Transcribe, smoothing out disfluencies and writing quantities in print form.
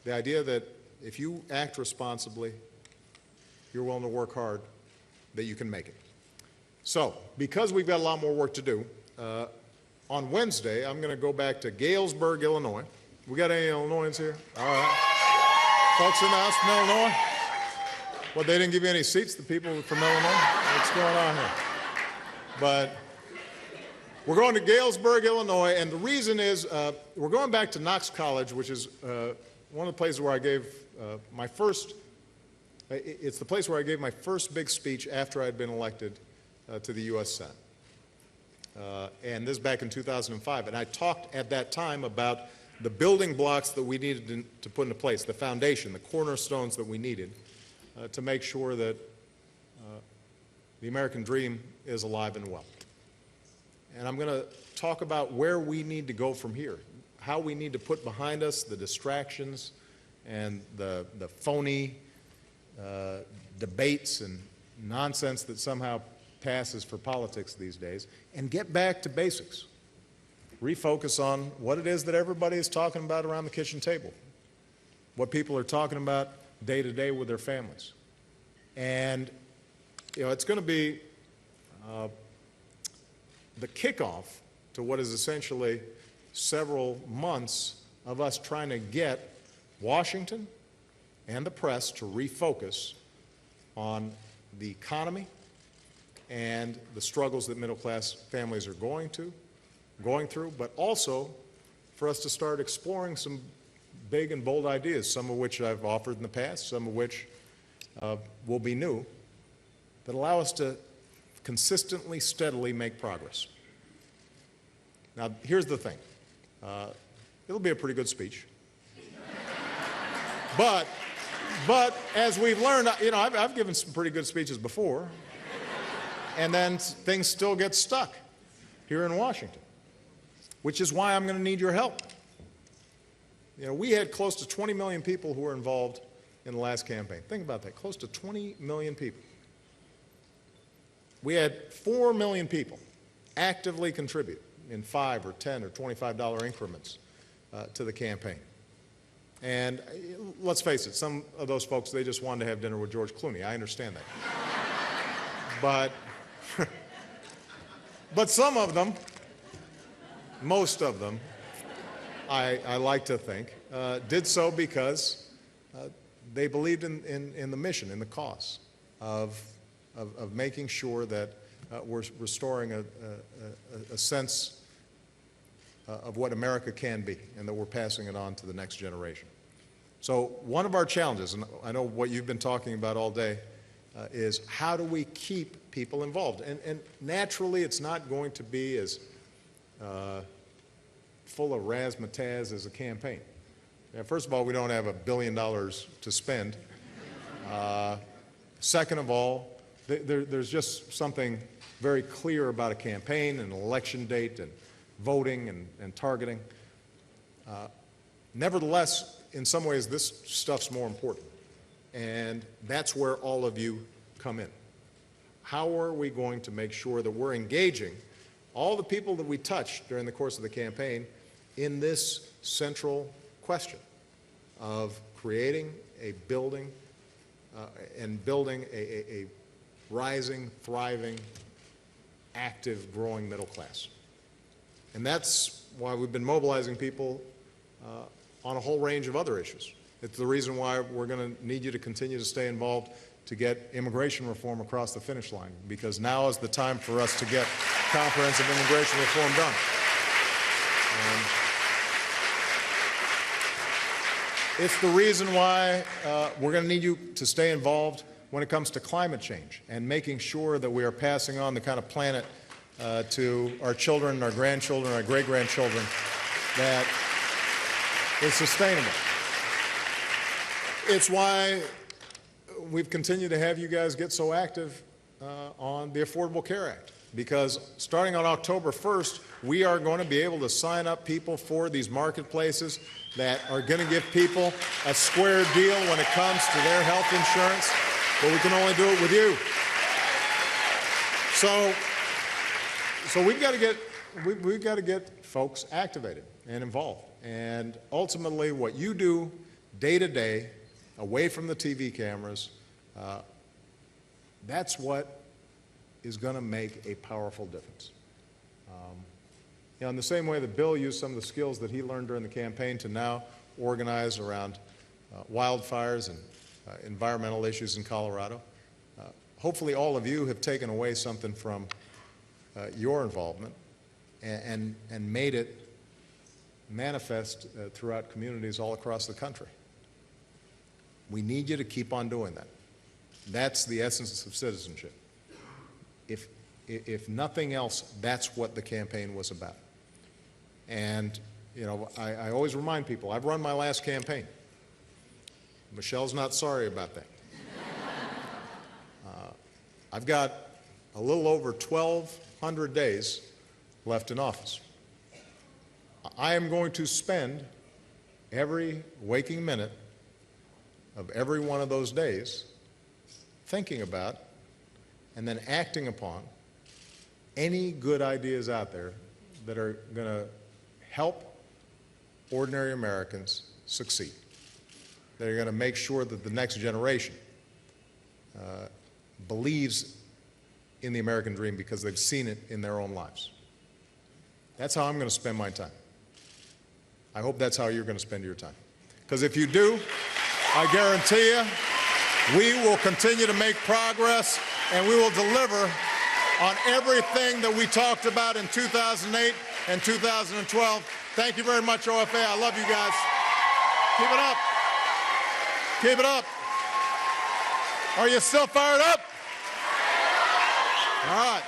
the idea that if you act responsibly, you're willing to work hard, that you can make it. So, because we've got a lot more work to do, on Wednesday, I'm going to go back to Galesburg, Illinois. We got any Illinoisans here? All right. Folks in the house from Illinois? Well, they didn't give you any seats, the people from Illinois? What's going on here? But we're going to Galesburg, Illinois, and the reason is we're going back to Knox College, which is one of the places where I gave my first, it's the place where I gave my first big speech after I'd been elected to the U.S. Senate. And this is back in 2005. And I talked at that time about the building blocks that we needed to put into place, the foundation, the cornerstones that we needed to make sure that the American dream is alive and well. And I'm going to talk about where we need to go from here, how we need to put behind us the distractions and the phony debates and nonsense that somehow passes for politics these days, and get back to basics. Refocus on what it is that everybody is talking about around the kitchen table, what people are talking about day to day with their families. And, it's going to be the kickoff to what is essentially several months of us trying to get Washington and the press to refocus on the economy and the struggles that middle-class families are going through, but also for us to start exploring some big and bold ideas, some of which I've offered in the past, some of which will be new, that allow us to consistently, steadily make progress. Now, here's the thing. It'll be a pretty good speech. But as we've learned, I've given some pretty good speeches before, and then things still get stuck here in Washington, which is why I'm going to need your help. We had close to 20 million people who were involved in the last campaign. Think about that, close to 20 million people. We had 4 million people actively contribute in $5 or $10 or $25 increments to the campaign. And let's face it, some of those folks, they just wanted to have dinner with George Clooney. I understand that. But some of them, most of them, I like to think, did so because they believed in the mission, in the cause of making sure that we're restoring a sense of what America can be, and that we're passing it on to the next generation. So one of our challenges, and I know what you've been talking about all day, is how do we keep people involved? And naturally, it's not going to be as full of razzmatazz as a campaign. First of all, we don't have $1 billion to spend. Second of all, there's just something very clear about a campaign and an election date and voting and targeting. Nevertheless, in some ways, this stuff's more important. And that's where all of you come in. How are we going to make sure that we're engaging all the people that we touch during the course of the campaign in this central question of creating a building a rising, thriving, active, growing middle class? And that's why we've been mobilizing people on a whole range of other issues. It's the reason why we're going to need you to continue to stay involved to get immigration reform across the finish line, because now is the time for us to get comprehensive immigration reform done. It's the reason why we're going to need you to stay involved when it comes to climate change and making sure that we are passing on the kind of planet to our children, our grandchildren, our great-grandchildren that is sustainable. It's why we've continued to have you guys get so active on the Affordable Care Act, because starting on October 1st, we are going to be able to sign up people for these marketplaces that are going to give people a square deal when it comes to their health insurance, but we can only do it with you. So we've got to get folks activated and involved. And ultimately, what you do day to day, away from the TV cameras. That's what is going to make a powerful difference. In the same way that Bill used some of the skills that he learned during the campaign to now organize around wildfires and environmental issues in Colorado, hopefully all of you have taken away something from your involvement and made it manifest throughout communities all across the country. We need you to keep on doing that. That's the essence of citizenship. If nothing else, that's what the campaign was about. And, I always remind people, I've run my last campaign. Michelle's not sorry about that. I've got a little over 1,200 days left in office. I am going to spend every waking minute of every one of those days thinking about and then acting upon any good ideas out there that are going to help ordinary Americans succeed. They're going to make sure that the next generation believes in the American dream because they've seen it in their own lives. That's how I'm going to spend my time. I hope that's how you're going to spend your time. Because if you do, I guarantee you, we will continue to make progress and we will deliver on everything that we talked about in 2008 and 2012. Thank you very much, OFA. I love you guys. Keep it up. Keep it up. Are you still fired up? All right.